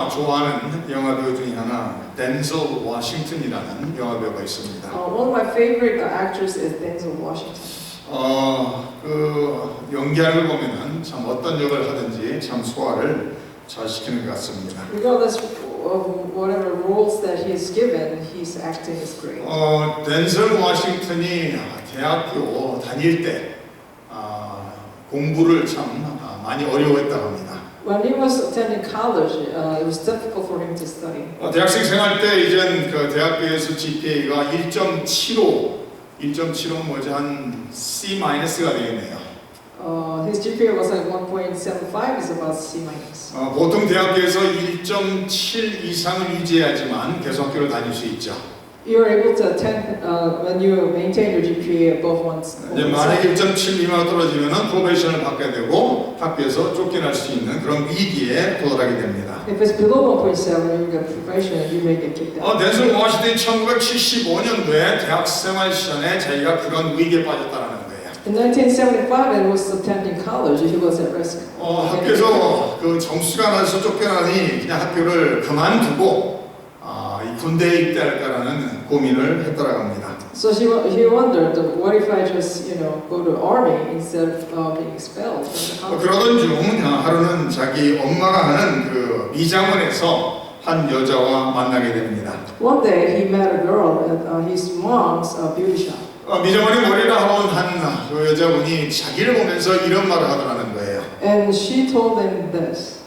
좋아하는 영화배우 중에 하나 덴zel 워싱턴이라는 영화배우가 있습니다. One of my favorite actors is Denzel Washington. 그 연기하는 걸 보면은 참 어떤 역을 하든지 참 소화를 잘 시키는 것 같습니다. Regardless of whatever roles that he's given, his acting is great. 덴zel 워싱턴이 대학교 다닐 때 공부를 참 많이 어려워했다고 합니다. When he was attending college, it was difficult for him to study. 대학생 생활 때 이젠 그 대학교에서 GPA가 1.75 뭐지 한 C-가 되겠네요. His GPA was like 1.75, is about C minus. 보통 대학교에서 1.7 이상을 유지해야지만 계속 학교를 다닐 수 있죠. You are able to attend when you maintain your GPA above 1. 이제 만약에 1.7 미만 떨어지면은 프로베이션을 받게 되고 학교에서 쫓겨날 수 있는 그런 위기에 도달하게 됩니다. If it's below 1.7, you get probation and you may get kicked out. 덴zel 워싱턴이 1975년도에 대학생활 시절에 자기가 그런 위기에 빠졌다라는 거예요. In 1975, when he was attending college, he was at risk. 학교에서 그 점수가 나서 쫓겨나니 그냥 학교를 그만두고 이 군대에 입대할까라는 고민을 했더라고 합니다. So he wondered, what if I just, go to army instead of being expelled from the college? 그러던 중 하루는 자기 엄마가 하는 그 미장원에서 한 여자와 만나게 됩니다. One day he met a girl at his mom's beauty shop. 미장원이 머리를 하러 온 한 그 여자분이 자기를 보면서 이런 말을 하더라는 거예요. And she told him this.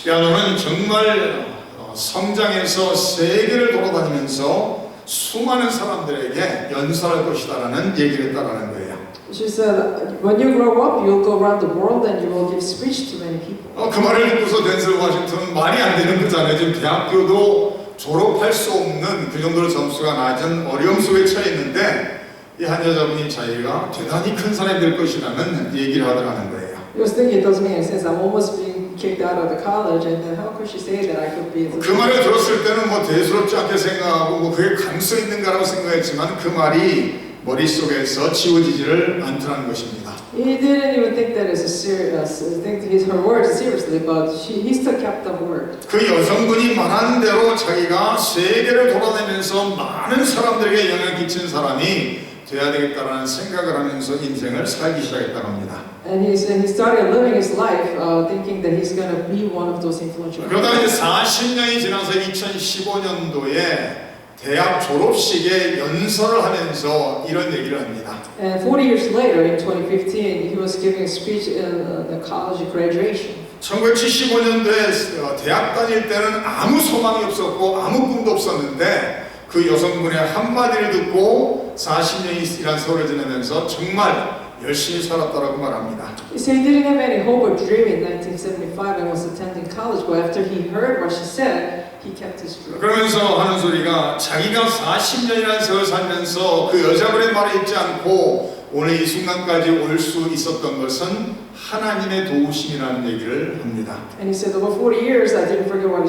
야, 너는 정말 성장해서 세계를 돌아다니면서 수많은 사람들에게 연설할 것이다라는 얘기를 했다라는 거예요. She said, when you grow up, you'll go around the world and you will give speech to many people. 그 말을 듣고서 덴zel 워싱턴은 말이 안 되는 거잖아요. 지금 대학교도 졸업할 수 없는 그 정도로 점수가 낮은 어려움 속에 처해 있는데 이 한 여자분이 자기가 대단히 큰 사람이 될 것이라는 얘기를 하더라는 거예요. He was thinking it doesn't make any sense. I'm almost being kicked out of the college, and then how could she say that I could be? 그 말을 들었을 때는 뭐 대수롭지 않게 생각하고 그게 가능성 있는가라고 생각했지만 그 말이 머릿속에서 지워지지를 않더라는 것입니다. He didn't even think that as a serious, think her words seriously, but he still kept the word. 그 여성분이 말하는 대로 자기가 세계를 돌아다니면서 많은 사람들에게 영향을 끼친 사람이 돼야 되겠다라는 생각을 하면서 인생을 살기 시작했다고 합니다. And he started living his life thinking that he's going to be one of those influential. 그러다가 이제 40년이 지나서 2015년도에 대학 졸업식에 연설을 하면서 이런 얘기를 합니다. And 40 years later, in 2015, he was giving a speech in the college graduation. 1975년도에 대학 다닐 때는 아무 소망이 없었고 아무 꿈도 없었는데 그 여성분의 한마디를 듣고 40년이 일한 세월을 지내면서 정말 열심히 살았다라고 말합니다. He said he didn't have any hope or dream in 1975 and was attending college, but after he heard what she said, he kept his dream. 그러면서 하는 소리가 자기가 40년이라는 세월 살면서 그 여자분의 말을 잊지 않고 오늘 이 순간까지 올 수 있었던 것은 하나님의 도우심이라는 얘기를 합니다. And he said, over 40 years, I didn't forget what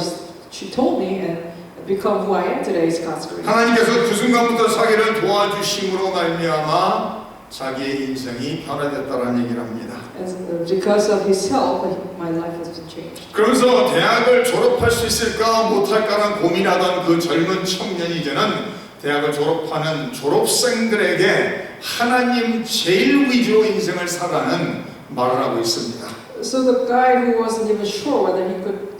she told me, and become who I am today is God's grace. 하나님께서 그 순간부터 자기를 도와주심으로 말미암아 자기의 인생이 변화됐다는 얘기를 합니다. And because of His help, my life has been changed. 그러면서 대학을 졸업할 수 있을까 못할까라는 고민하던 그 젊은 청년이 이제는 대학을 졸업하는 졸업생들에게 하나님 제일 위주로 인생을 살아가는 말을 하고 있습니다. So the guy who wasn't even sure whether he could,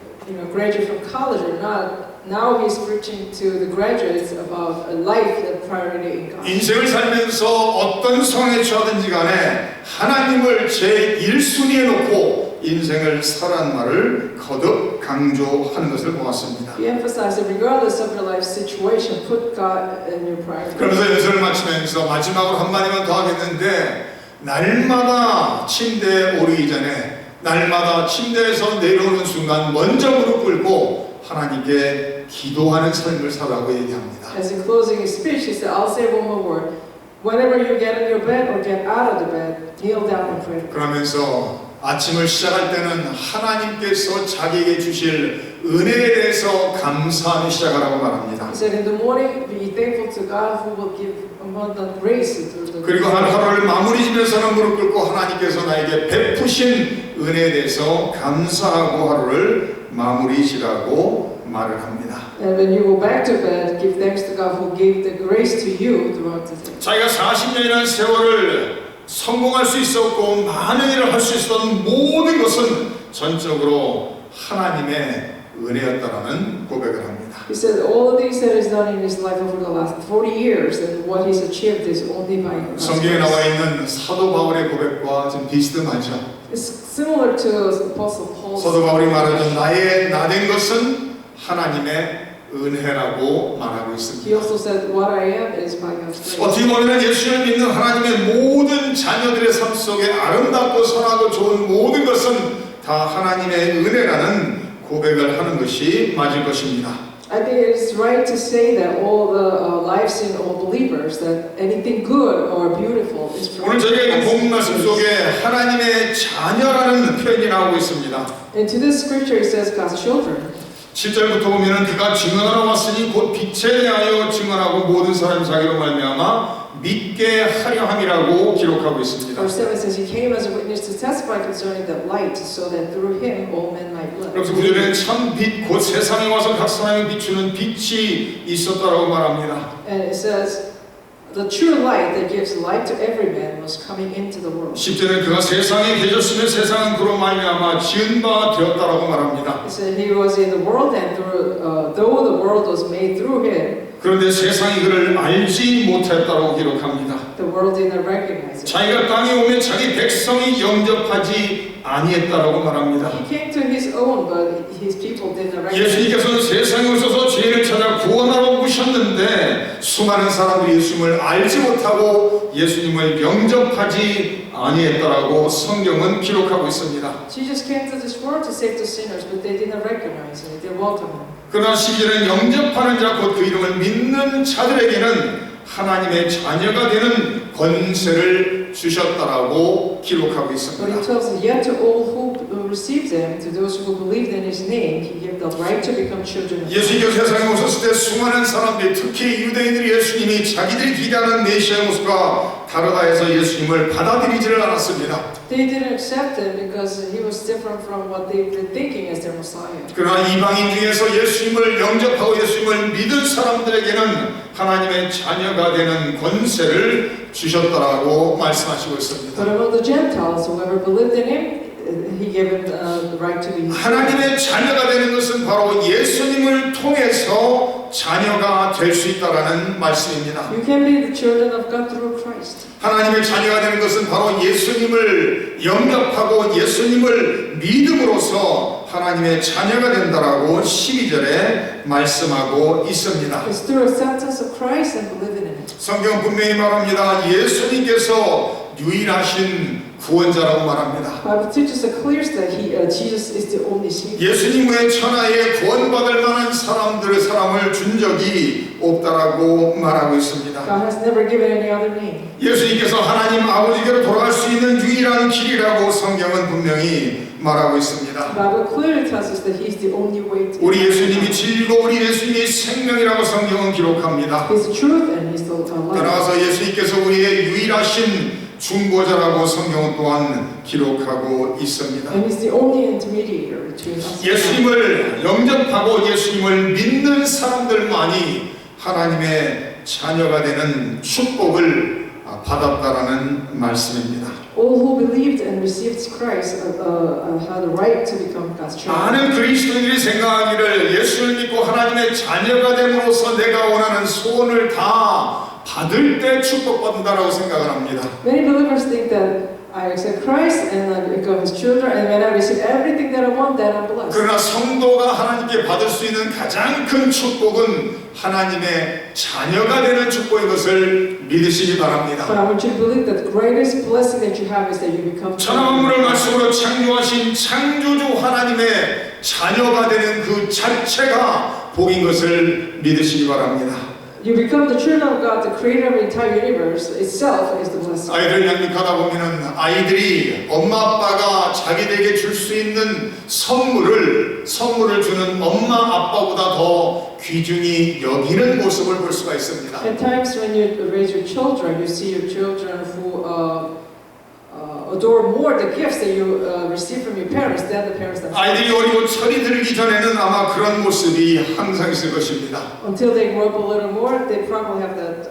graduate from college or not, now he's preaching to the graduates about a life that priority in God. 인생을 살면서 어떤 상황에 처하든지 간에 하나님을 제1순위에 놓고 인생을 살아가는 말을 거듭 강조하는 것을 보았습니다. He emphasized that regardless of your life situation, put God in your priority. 그러면서 연설을 마치면서 마지막으로 한마디만 더 하겠는데 날마다 침대에 오르기 전에 날마다 침대에서 내려오는 순간 먼저 무릎 꿇고 하나님께 기도하는 삶을 살라고 얘기합니다. As in closing his speech, he said, I'll say one more word. Whenever you get in your bed or get out of the bed, kneel down and pray. 그러면서 아침을 시작할 때는 하나님께서 자기에게 주실 은혜에 대해서 감사하며 시작하라고 말합니다. He said, in the morning, be thankful to God who will give abundant grace through the 그리고 하루를 마무리 지면서는 무릎 꿇고 하나님께서 나에게 베푸신 은혜에 대해서 감사하고 하루를 마무리 지라고 말을 합니다. And when you go back to bed, give thanks to God who gave the grace to you throughout the day. 자기가 40년이라는 세월을 성공할 수 있었고 많은 일을 할 수 있었던 모든 것은 전적으로 하나님의 은혜였다라는 고백을 합니다. He said all the things that he's done in his life over the last 40 years and what he's achieved is only by God's 성경에 나와 grace. 있는 사도 바울의 고백과 좀 비슷하죠. It's similar to Apostle Paul's. 사도 바울이 말하던 나의 나된 것은 하나님의 은혜라고 말하고 He 있습니다. also said, what I am is by God's grace. 어떻게 보면 예수를 믿는 하나님의 모든 자녀들의 삶 속에 아름답고 선하고 좋은 모든 것은 다 하나님의 은혜라는 고백을 하는 것이 맞을 것입니다. I think it is right to say that all the lives in all believers, that anything good or beautiful is from 오늘 저희가 읽은 본문 말씀 God's 속에 grace. 하나님의 자녀라는 표현이 나오고 있습니다. And to this scripture it says God's children. 7절부터 보면은 그가 증언하러 왔으니 곧 빛에 대하여 증언하고 모든 사람이 자기로 말미암아 믿게 하려 함이라고 기록하고 있습니다. Verse 7 says, He came as a witness to testify concerning the light, so that through him all men might 그래서 live. 9절에는 참 빛, 곧 세상에 와서 각 사람이 비추는 빛이 있었다라고 말합니다. And it says, the true light that gives light to every man was coming into the world. 10절에는 그가 세상에 계셨으면 세상은 그로 말미암아 지은 바 되었다라고 말합니다. It said He was in the world, and though the world was made through Him, 그런데 세상이 그를 알지 못했다고 기록합니다. the world didn't recognize Him. 자기가 땅에 오면 자기 백성이 영접하지 아니했다라고 말합니다. He came to His own, but His people didn't recognize Him. 예수님께서는 세상에 오셔서 죄인을 찾아 구원하러 오셨는데 수많은 사람들이 예수님을 알지 못하고 예수님을 영접하지 아니했다라고 성경은 기록하고 있습니다. Jesus came to this world to save the sinners, but they didn't recognize Him. They didn't welcome Him. 그러나 12절은 영접하는 자 곧 그 이름을 믿는 자들에게는 하나님의 자녀가 되는 권세를 주셨다라고 기록하고 But 있습니다. He tells us, yet to all who received Him, to those who believed in His name, He gave the right to become children of God. 예수님께서 세상에 오셨을 때 수많은 사람들이 특히 유대인들이 예수님이 자기들이 기대하는 메시아의 모습과 다르다 해서 예수님을 받아들이지를 않았습니다. They didn't accept Him because He was different from what they've been thinking as their Messiah. 그러나 이방인 중에서 예수님을 영접하고 예수님을 믿은 사람들에게는 하나님의 자녀가 되는 권세를 주셨다라고 말씀하시고 있습니다. But among the Gentiles, whoever believed in Him, He gave him the right to be His son. 하나님의 자녀가 되는 것은 바로 예수님을 통해서 자녀가 될 수 있다라는 말씀입니다. You can be the children of God through Christ. 하나님의 자녀가 되는 것은 바로 예수님을 영접하고 예수님을 믿음으로써 하나님의 자녀가 된다라고 12절에 말씀하고 있습니다. It's through acceptance of Christ and believing in Him. 성경 분명히 말합니다. 예수님께서 유일하신 구원자라고 말합니다. Bible teaches us clear that Jesus is the only Savior. 예수님 외에 천하에 구원받을 만한 사람을 준 적이 없다라고 말하고 있습니다. God has never given any other name. 예수님께서 하나님 아버지께로 돌아갈 수 있는 유일한 길이라고 성경은 분명히 말하고 있습니다. Bible clearly tells us that He is the only way to. 우리 예수님이 진리고 우리 예수님이 생명이라고 성경은 기록합니다. He is the truth and He is the life. 따라서 예수님께서 우리의 유일하신 중보자라고 성경은 또한 기록하고 있습니다. And He is the only intermediary between us. 예수님을 영접하고 예수님을 믿는 사람들만이 하나님의 자녀가 되는 축복을 받았다라는 말씀입니다. All who believed and received Christ had the right to become God's children. 많은 그리스도인들이 생각하기를 예수를 믿고 하나님의 자녀가 됨으로써 내가 원하는 소원을 다 받을 때 축복받는다라고 생각을 합니다. Many believers think that I accept Christ and I become His children, and when I receive everything that I want, then I'm blessed. 그러나 성도가 하나님께 받을 수 있는 가장 큰 축복은 하나님의 자녀가 되는 축복인 것을 믿으시기 바랍니다. But I want you to believe that the greatest blessing that you have is that you become 천하만물을 말씀으로 창조하신 창조주 하나님의 자녀가 되는 그 자체가 복인 것을 믿으시기 바랍니다. You become the children of God, the creator of the entire universe itself is the blessing. 아이들 양육하다 보면은 아이들이 엄마 아빠가 자기들에게 줄 수 있는 선물을 주는 엄마 아빠보다 더 귀중히 여기는 모습을 볼 수가 있습니다. At times when you raise your children, you see your children who adore more the gifts that you receive from your parents than the parents themselves. 아이들이 어리고 철이 들기 전에는 아마 그런 모습이 항상 있을 것입니다. Until they grow up a little more, they probably have that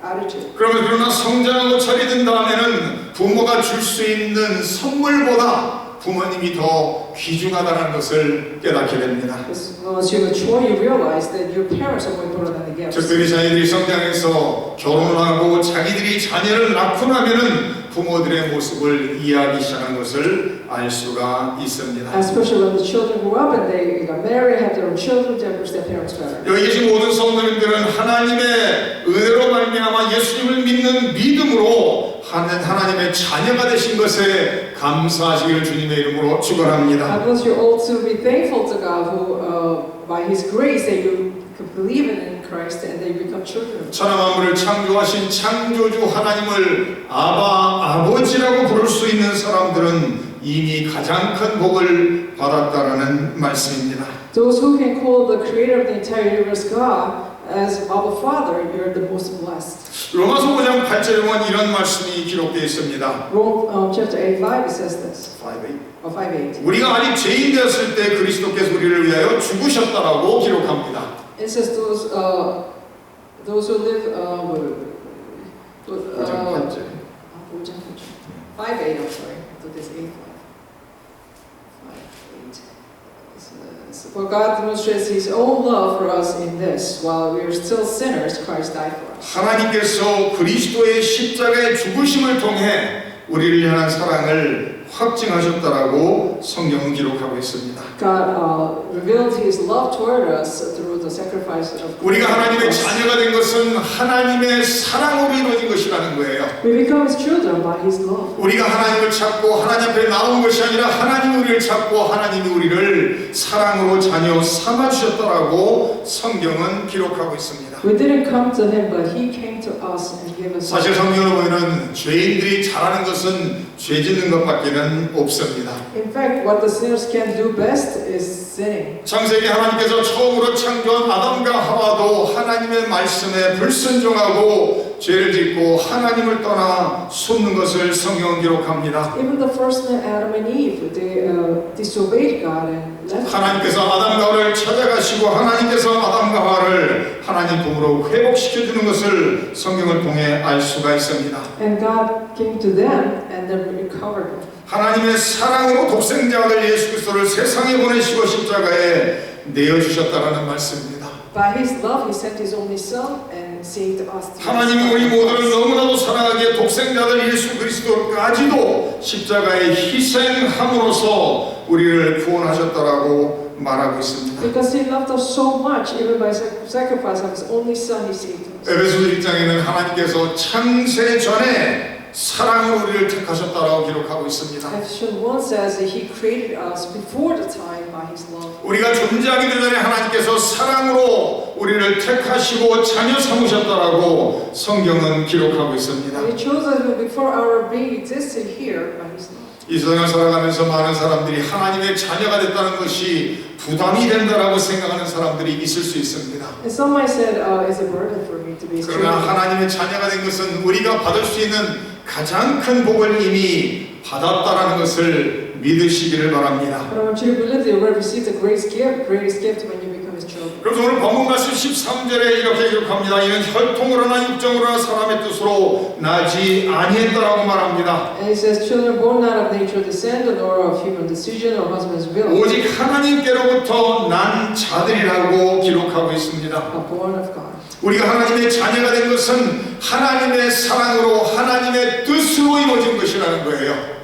attitude. 그러나 성장하고 철이 든 다음에는 부모가 줄 수 있는 선물보다 부모님이 더 귀중하다는 것을 깨닫게 됩니다. As you mature, you realize that your parents are more important than the gifts. 특별히 자녀들이 성장해서 결혼을 하고 자기들이 자녀를 낳고 나면은 부모들의 모습을 이해하기 시작한 것을 알 수가 있습니다. Especially when the children grow up and they got married, have their own children, they understand parents better. 여기 계신 모든 성도님들은 하나님의 은혜로 말미암아 예수님을 믿는 믿음으로 하나님의 자녀가 되신 것에 감사하시기를 주님의 이름으로 축원합니다. I want you all to be thankful to God who, by His grace, that you believe in Christ and they become children. 천하 만물을 창조하신 창조주 하나님을 아버지라고 부를 수 있는 사람들은 이미 가장 큰 복을 받았다라는 말씀입니다. Those who can call the Creator of the entire universe God as Abba Father, you're the most blessed. 로마서 5장 8절에 보면 이런 말씀이 기록되어 있습니다. Rome chapter 8:5 it says this. 5:8. 우리가 아직 죄인 되었을 때 그리스도께서 우리를 위하여 죽으셨다라고 기록합니다. It says those who live 5장 8절. 5:8. I'm sorry. I thought this 8:5. 5:8. For God demonstrates His own love for us in this: while we are still sinners, Christ died for us. 하나님께서 그리스도의 십자가의 죽으심을 통해 우리를 향한 사랑을 확증하셨다라고 성경은 기록하고 있습니다. God revealed His love toward us through the sacrifice of. 우리가 하나님의 자녀가 된 것은 하나님의 사랑으로 이루어진 것이라는 거예요. We become His children by His love. 우리가 하나님을 찾고 하나님 앞에 나온 것이 아니라 하나님이 우리를 찾고 하나님이 우리를 사랑으로 자녀 삼아 주셨다라고 성경은 기록하고 있습니다. We didn't come to Him, but He came to us and gave us. 사실 성경을 보면 죄인들이 잘하는 것은 죄 짓는 것밖에는 없습니다. In fact, what the sinners can do best is sinning. 창세기 하나님께서 처음으로 창조한 아담과 하와도 하나님의 말씀에 불순종하고 죄를 짓고 하나님을 떠나 숨는 것을 성경은 기록합니다. Even the first man, Adam and Eve, they disobeyed God and left. 하나님께서 아담과 하와를 찾아가시고 하나님께서 아담과 하와를 하나님 품으로 회복시켜주는 것을 성경을 통해 알 수가 있습니다. And God came to them and then recovered them. 하나님의 사랑으로 독생자 아들 예수 그리스도를 세상에 보내시고 십자가에 내어주셨다라는 말씀입니다. By His love, He sent His only Son and saved us. 하나님이 우리 모두를 너무나도 사랑하기에 독생자 아들 예수 그리스도까지도 십자가에 희생함으로써 우리를 구원하셨다라고 말하고 있습니다. Because He loved us so much, even by sacrifice of His only Son, He saved us. 에베소서 1장에는 하나님께서 창세 전에 사랑으로 우리를 택하셨다라고 기록하고 있습니다. Ephesians 1 says that He created us before the time by His love. 우리가 존재하기 전에 하나님께서 사랑으로 우리를 택하시고 자녀 삼으셨다라고 성경은 기록하고 있습니다. He chose us before our being existed here by His love. 이 세상을 살아가면서 많은 사람들이 하나님의 자녀가 됐다는 것이 부담이 된다라고 생각하는 사람들이 있을 수 있습니다. And some might say it's a burden for me to be His 그러나 children. 하나님의 자녀가 된 것은 우리가 받을 수 있는 가장 큰 복을 이미 받았다라는 것을 믿으시기를 바랍니다. But I want you to believe that you will receive the greatest gift when you become His children. 그래서 오늘 본문 말씀 13절에 이렇게 기록합니다. 이는 혈통으로나 육정으로나 사람의 뜻으로 나지 아니했다라고 말합니다. And it says, children born not of nature descended, nor of human decision, or husband's will, 오직 하나님께로부터 난 자들이라고 기록하고 있습니다. but born of God. 우리가 하나님의 자녀가 된 것은 하나님의 사랑으로 하나님의 뜻으로 이루어진 것이라는 거예요.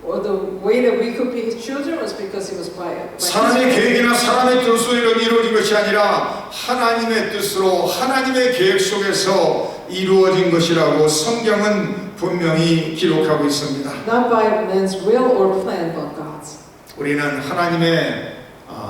Or the way that we could be His children was because He was by 사람의 His 계획이나 사람의 뜻으로 이루어진 것이 아니라 하나님의 뜻으로 하나님의 계획 속에서 이루어진 것이라고 성경은 분명히 기록하고 있습니다. not by man's will or plan, but God's. 우리는 하나님의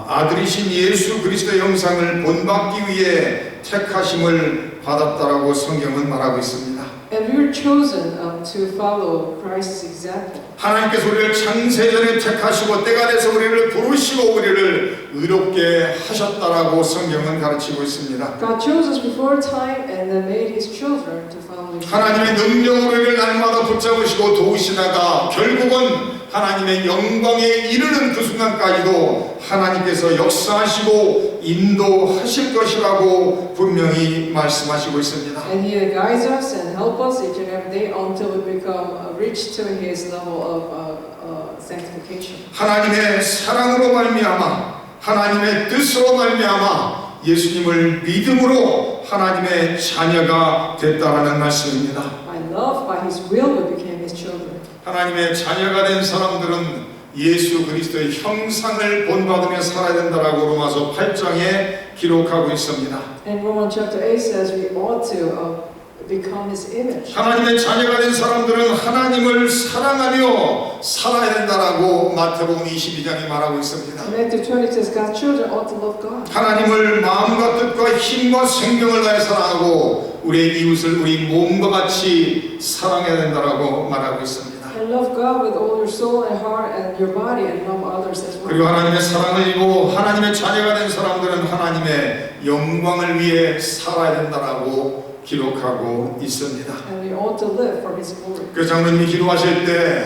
아들이신 예수 그리스도의 형상을 본받기 위해 택하심을 받았다라고 성경은 말하고 있습니다. And we were chosen to follow Christ's example. 하나님께서 우리를 창세전에 택하시고 때가 돼서 우리를 부르시고 우리를 의롭게 하셨다라고 성경은 가르치고 있습니다. God chose us before time and then made His children to follow His 하나님의 능력으로 우리를 날마다 붙잡으시고 도우시다가 결국은 하나님의 영광에 이르는 그 순간까지도 하나님께서 역사하시고 인도하실 것이라고 분명히 말씀하시고 있습니다. And He guides us and help us each and every day until we become reach to His level of sanctification. 하나님의 사랑으로 말미암아 하나님의 뜻으로 말미암아 예수님을 믿음으로 하나님의 자녀가 됐다라는 말씀입니다. By love, by His will, we became His children. 하나님의 자녀가 된 사람들은 예수 그리스도의 형상을 본받으며 살아야 된다라고 로마서 8장에 기록하고 있습니다. And Romans chapter 8 says we ought to become His image. 하나님의 자녀가 된 사람들은 하나님을 사랑하며 살아야 된다라고 마태복음 22장에 말하고 있습니다. Matthew 20 says God's children ought to love God. 하나님을 마음과 뜻과 힘과 생명을 다해 사랑하고 우리의 이웃을 우리 몸과 같이 사랑해야 된다라고 말하고 있습니다. And love God with all your soul and heart and your body and love others as well. 그리고 하나님의 사랑을 입고 하나님의 자녀가 된 사람들은 하나님의 영광을 위해 살아야 된다라고 기록하고 있습니다. And we ought to live for His glory. 그 장로님이 기도하실 때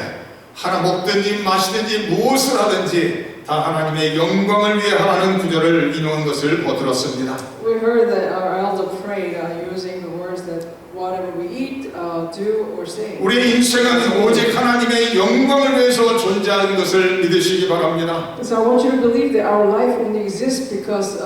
하나 먹든지 마시든지 무엇을 하든지 다 하나님의 영광을 위해 하라는 구절을 인용한 것을 보들었습니다. We heard that our elder prayed using the words that whatever we eat, do or say. 우리의 인생은 오직 하나님의 영광을 위해서 존재하는 것을 믿으시기 바랍니다. So I want you to believe that our life only exists because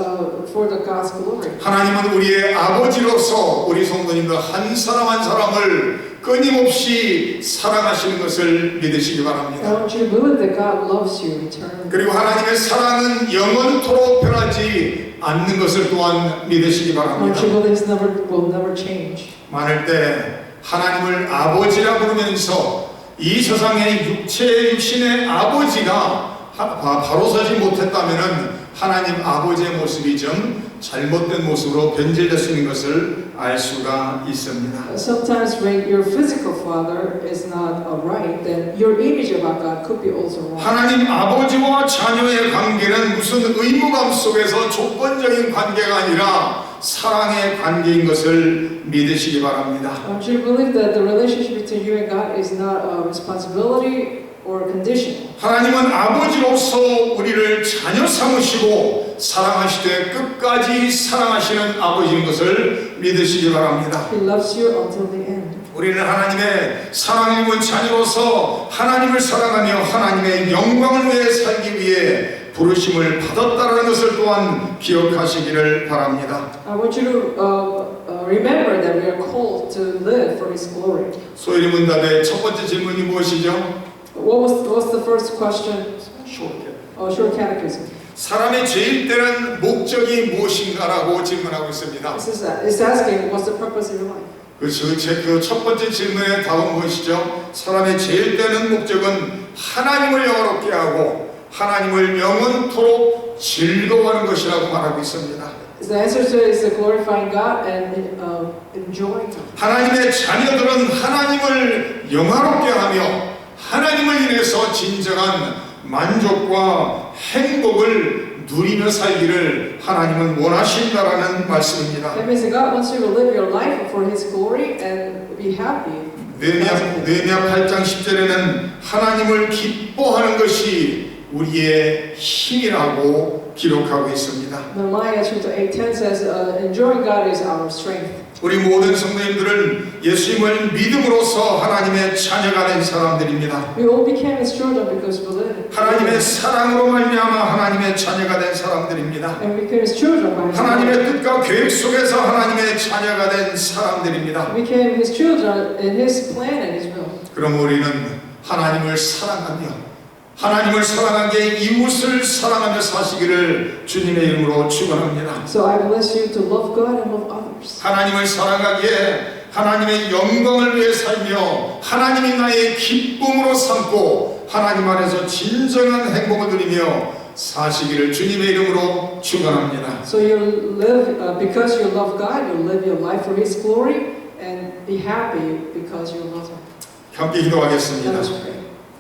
for the God's glory. 하나님은 우리의 아버지로서 우리 성도님들 한 사람 한 사람을 끊임없이 사랑하시는 것을 믿으시기 I 바랍니다. want you to believe that God loves you eternally. 그리고 하나님의 사랑은 영원토록 변하지 않는 것을 또한 믿으시기 I 바랍니다. want you to believe this will never change. 많을 때 하나님을 아버지라 부르면서 이 세상의 육신의 아버지가 바로 서지 못했다면은 하나님 아버지의 모습이 좀 잘못된 모습으로 변질됐는 것을 알 수가 있습니다. Sometimes when your physical father is not right, then your image about God could be also wrong. 하나님 아버지와 자녀의 관계는 무슨 의무감 속에서 조건적인 관계가 아니라 사랑의 관계인 것을 믿으시기 바랍니다. I want you to believe that the relationship between you and God is not a responsibility or condition. 하나님은 아버지로서 우리를 자녀 삼으시고 사랑하시되 끝까지 사랑하시는 아버지인 것을 믿으시기 바랍니다. He loves you until the end. 우리는 하나님의 사랑 입은 자녀로서 하나님을 사랑하며 하나님의 영광을 위해 살기 위해 부르심을 받았다는 것을 또한 기억하시기를 바랍니다. I want you to remember that we are called to live for His glory. 소일이 문답의 첫 번째 질문이 무엇이죠? What's the first question? Short catechism. 사람의 죄일 때는 목적이 무엇인가라고 질문하고 있습니다. It's asking what's the purpose of your life. 그 첫 번째 질문의 답은 무엇이죠? 사람의 죄일 때는 목적은 하나님을 영화롭게 하고 하나님을 영원토록 즐거워하는 것이라고 말하고 있습니다. The answer to it is glorifying God and enjoying God. 하나님의 자녀들은 하나님을 영화롭게 하며 하나님을 인해서 진정한 만족과 행복을 누리며 살기를 하나님은 원하신다라는 말씀입니다. That means that God wants you to live your life for His glory and be happy. 느헤미야 8장 10절에는 하나님을 기뻐하는 것이 우리의 힘이라고 기록하고 있습니다. Nehemiah chapter 8:10 says, enjoying God is our strength. 우리 모든 성도님들은 예수님을 믿음으로써 하나님의 자녀가 된 사람들입니다. We all became His children because we live. 하나님의 사랑으로 말미암아 하나님의 자녀가 된 사람들입니다. And we became His children by His love. 하나님의 뜻과 계획 속에서 하나님의 자녀가 된 사람들입니다. We became His children in His plan and His will. 그럼 우리는 하나님을 사랑하며 하나님을 사랑하기에 이웃을 사랑하며 사시기를 주님의 이름으로 축원합니다. So I bless you to love God and love others. 하나님을 사랑하기에 하나님의 영광을 위해 살며 하나님이 나의 기쁨으로 삼고 하나님 안에서 진정한 행복을 누리며 사시기를 주님의 이름으로 축원합니다. So you live because you love God, you live your life for His glory and be happy because you love Him. 함께 Let 기도하겠습니다. us pray.